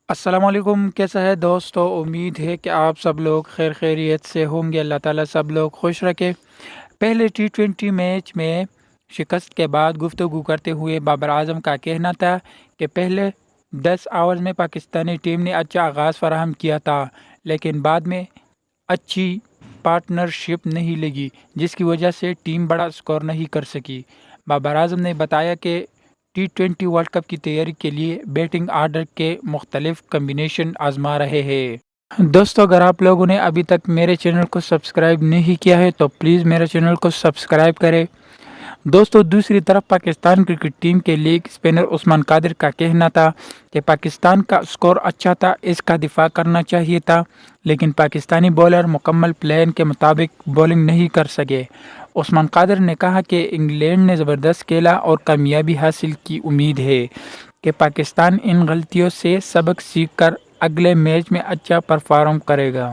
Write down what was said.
السلام علیکم، کیسا ہے دوستو؟ امید ہے کہ آپ سب لوگ خیر خیریت سے ہوں گے۔ اللہ تعالیٰ سب لوگ خوش رکھے۔ پہلے T20 میچ میں شکست کے بعد گفتگو کرتے ہوئے بابر اعظم کا کہنا تھا کہ پہلے 10 اوورز میں پاکستانی ٹیم نے اچھا آغاز فراہم کیا تھا، لیکن بعد میں اچھی پارٹنرشپ نہیں لگی، جس کی وجہ سے ٹیم بڑا سکور نہیں کر سکی۔ بابر اعظم نے بتایا کہ T20 ورلڈ کپ کی تیاری کے لیے بیٹنگ آرڈر کے مختلف کمبینیشن آزما رہے ہیں۔ دوستو، اگر آپ لوگوں نے ابھی تک میرے چینل کو سبسکرائب نہیں کیا ہے تو پلیز میرے چینل کو سبسکرائب کریں۔ دوستو، دوسری طرف پاکستان کرکٹ ٹیم کے لیگ اسپنر عثمان قادر کا کہنا تھا کہ پاکستان کا سکور اچھا تھا، اس کا دفاع کرنا چاہیے تھا، لیکن پاکستانی بولر مکمل پلان کے مطابق بولنگ نہیں کر سکے۔ عثمان قادر نے کہا کہ انگلینڈ نے زبردست کھیلا اور کامیابی حاصل کی امید ہے کہ پاکستان ان غلطیوں سے سبق سیکھ کر اگلے میچ میں اچھا پرفارم کرے گا۔